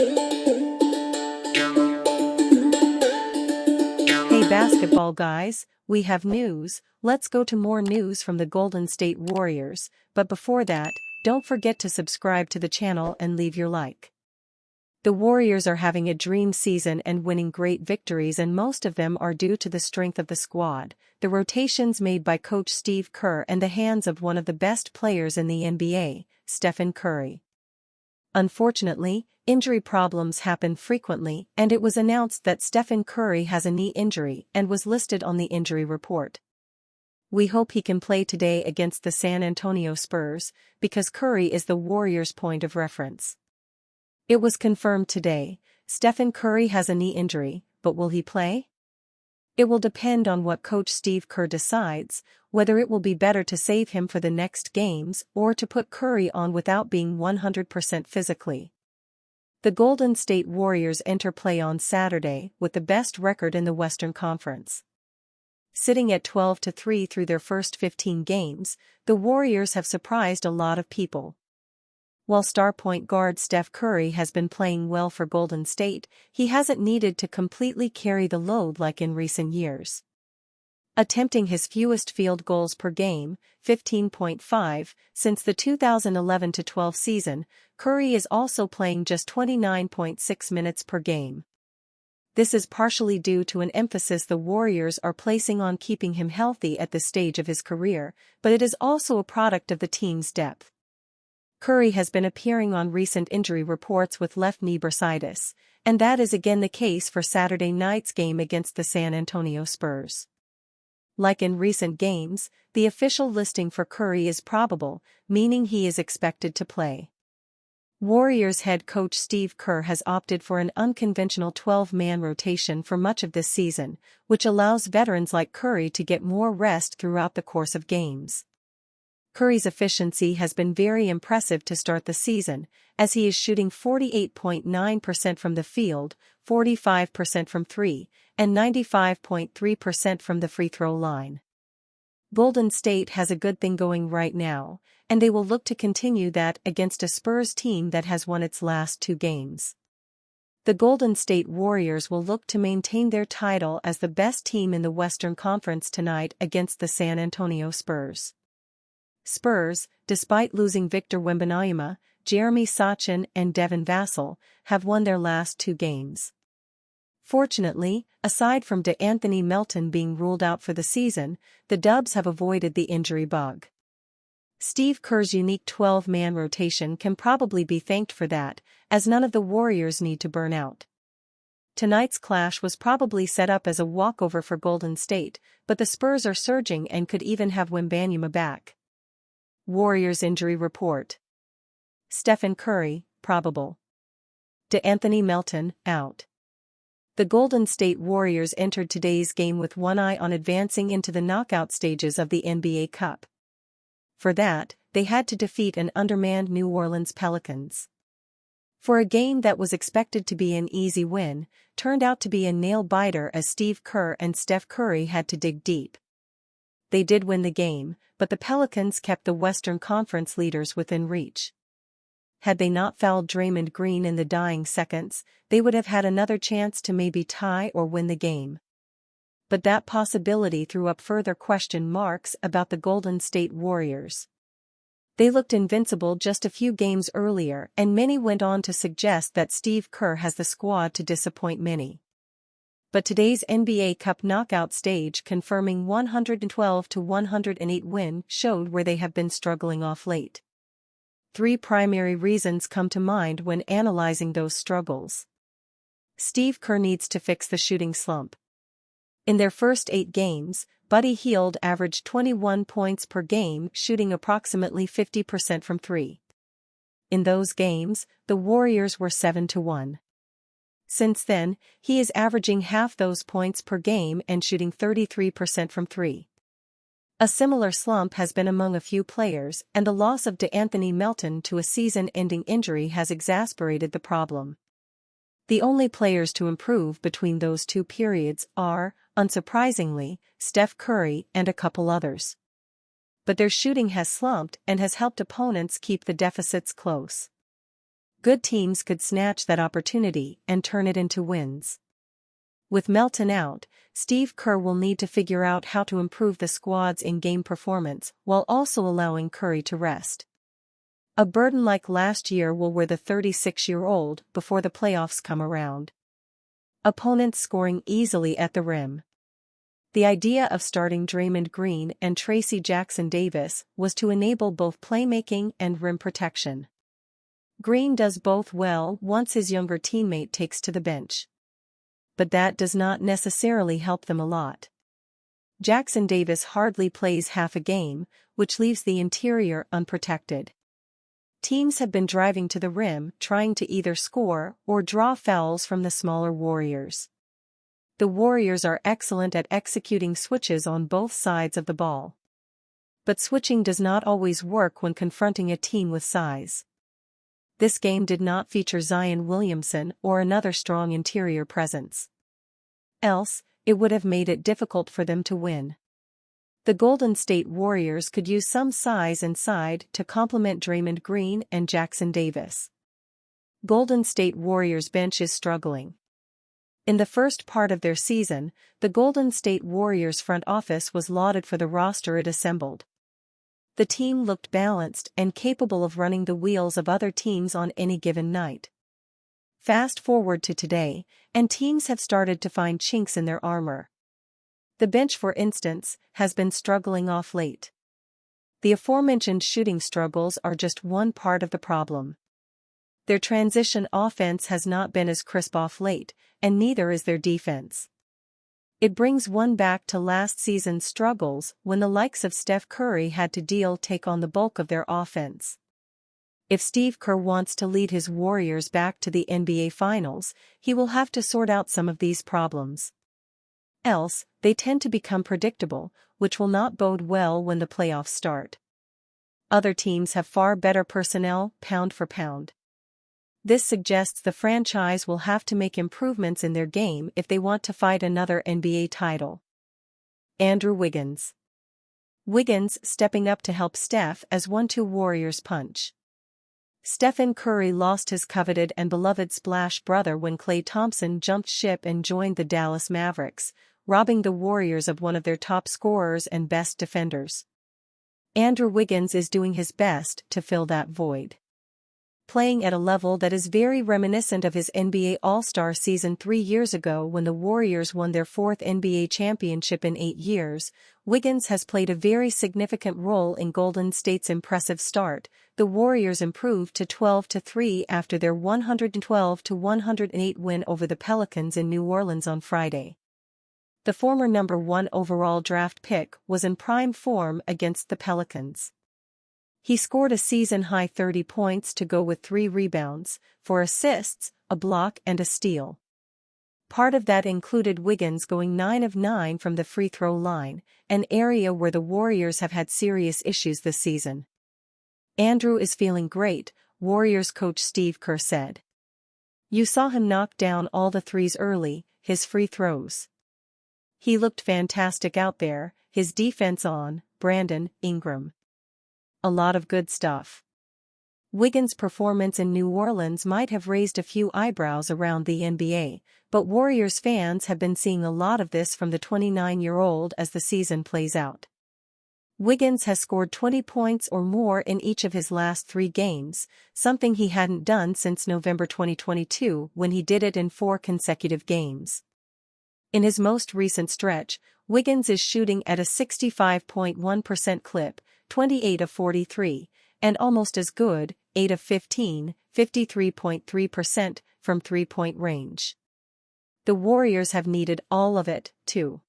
Hey basketball guys, we have news. Let's go to more news from the Golden State Warriors, but before that, don't forget to subscribe to the channel and leave your like. The Warriors are having a dream season and winning great victories, and most of them are due to the strength of the squad, the rotations made by coach Steve Kerr, and the hands of one of the best players in the NBA, Stephen Curry. Unfortunately, injury problems happen frequently, and it was announced that Stephen Curry has a knee injury and was listed on the injury report. We hope he can play today against the San Antonio Spurs, because Curry is the Warriors' point of reference. It was confirmed today, Stephen Curry has a knee injury, but will he play? It will depend on what coach Steve Kerr decides, whether it will be better to save him for the next games or to put Curry on without being 100% physically. The Golden State Warriors enter play on Saturday with the best record in the Western Conference. Sitting at 12-3 through their first 15 games, the Warriors have surprised a lot of people. While star point guard Steph Curry has been playing well for Golden State, he hasn't needed to completely carry the load like in recent years. Attempting his fewest field goals per game, 15.5, since the 2011-12 season, Curry is also playing just 29.6 minutes per game. This is partially due to an emphasis the Warriors are placing on keeping him healthy at this stage of his career, but it is also a product of the team's depth. Curry has been appearing on recent injury reports with left knee bursitis, and that is again the case for Saturday night's game against the San Antonio Spurs. Like in recent games, the official listing for Curry is probable, meaning he is expected to play. Warriors head coach Steve Kerr has opted for an unconventional 12-man rotation for much of this season, which allows veterans like Curry to get more rest throughout the course of games. Curry's efficiency has been very impressive to start the season, as he is shooting 48.9% from the field, 45% from three, and 95.3% from the free throw line. Golden State has a good thing going right now, and they will look to continue that against a Spurs team that has won its last 2 games. The Golden State Warriors will look to maintain their title as the best team in the Western Conference tonight against the San Antonio Spurs. Spurs, despite losing Victor Wembanyama, Jeremy Sochan and Devin Vassell, have won their last 2 games. Fortunately, aside from D'Anthony Melton being ruled out for the season, the Dubs have avoided the injury bug. Steve Kerr's unique 12-man rotation can probably be thanked for that, as none of the Warriors need to burn out. Tonight's clash was probably set up as a walkover for Golden State, but the Spurs are surging and could even have Wembanyama back. Warriors injury report. Stephen Curry, probable. D'Anthony Melton, out. The Golden State Warriors entered today's game with one eye on advancing into the knockout stages of the NBA Cup. For that, they had to defeat an undermanned New Orleans Pelicans. For a game that was expected to be an easy win, turned out to be a nail-biter as Steve Kerr and Steph Curry had to dig deep. They did win the game, but the Pelicans kept the Western Conference leaders within reach. Had they not fouled Draymond Green in the dying seconds, they would have had another chance to maybe tie or win the game. But that possibility threw up further question marks about the Golden State Warriors. They looked invincible just a few games earlier, and many went on to suggest that Steve Kerr has the squad to disappoint many. But today's NBA Cup knockout stage confirming 112-108 win showed where they have been struggling off late. 3 primary reasons come to mind when analyzing those struggles. Steve Kerr needs to fix the shooting slump. In their first 8 games, Buddy Hield averaged 21 points per game, shooting approximately 50% from 3. In those games, the Warriors were 7-1. Since then, he is averaging half those points per game and shooting 33% from 3. A similar slump has been among a few players, and the loss of D'Anthony Melton to a season-ending injury has exacerbated the problem. The only players to improve between those 2 periods are, unsurprisingly, Steph Curry and a couple others. But their shooting has slumped and has helped opponents keep the deficits close. Good teams could snatch that opportunity and turn it into wins. With Melton out, Steve Kerr will need to figure out how to improve the squad's in-game performance while also allowing Curry to rest. A burden like last year will wear the 36-year-old before the playoffs come around. Opponents scoring easily at the rim. The idea of starting Draymond Green and Tracy Jackson-Davis was to enable both playmaking and rim protection. Green does both well once his younger teammate takes to the bench. But that does not necessarily help them a lot. Jackson-Davis hardly plays half a game, which leaves the interior unprotected. Teams have been driving to the rim trying to either score or draw fouls from the smaller Warriors. The Warriors are excellent at executing switches on both sides of the ball. But switching does not always work when confronting a team with size. This game did not feature Zion Williamson or another strong interior presence. Else, it would have made it difficult for them to win. The Golden State Warriors could use some size inside to complement Draymond Green and Jackson-Davis. Golden State Warriors bench is struggling. In the first part of their season, the Golden State Warriors front office was lauded for the roster it assembled. The team looked balanced and capable of running the wheels of other teams on any given night. Fast forward to today, and teams have started to find chinks in their armor. The bench, for instance, has been struggling off late. The aforementioned shooting struggles are just one part of the problem. Their transition offense has not been as crisp off late, and neither is their defense. It brings one back to last season's struggles when the likes of Steph Curry had to take on the bulk of their offense. If Steve Kerr wants to lead his Warriors back to the NBA Finals, he will have to sort out some of these problems. Else, they tend to become predictable, which will not bode well when the playoffs start. Other teams have far better personnel, pound for pound. This suggests the franchise will have to make improvements in their game if they want to fight another NBA title. Andrew Wiggins. Wiggins stepping up to help Steph as 1-2 Warriors punch. Stephen Curry lost his coveted and beloved splash brother when Klay Thompson jumped ship and joined the Dallas Mavericks, robbing the Warriors of one of their top scorers and best defenders. Andrew Wiggins is doing his best to fill that void. Playing at a level that is very reminiscent of his NBA All-Star season 3 years ago when the Warriors won their 4th NBA championship in 8 years, Wiggins has played a very significant role in Golden State's impressive start. The Warriors improved to 12-3 after their 112-108 win over the Pelicans in New Orleans on Friday. The former number 1 overall draft pick was in prime form against the Pelicans. He scored a season-high 30 points to go with 3 rebounds, 4 assists, a block and a steal. Part of that included Wiggins going 9 of 9 from the free throw line, an area where the Warriors have had serious issues this season. Andrew is feeling great, Warriors coach Steve Kerr said. You saw him knock down all the threes early, his free throws. He looked fantastic out there, his defense on, Brandon Ingram. A lot of good stuff. Wiggins' performance in New Orleans might have raised a few eyebrows around the NBA, but Warriors fans have been seeing a lot of this from the 29-year-old as the season plays out. Wiggins has scored 20 points or more in each of his last 3 games, something he hadn't done since November 2022 when he did it in 4 consecutive games. In his most recent stretch, Wiggins is shooting at a 65.1% clip, 28 of 43, and almost as good, 8 of 15, 53.3% from three-point range. The Warriors have needed all of it, too.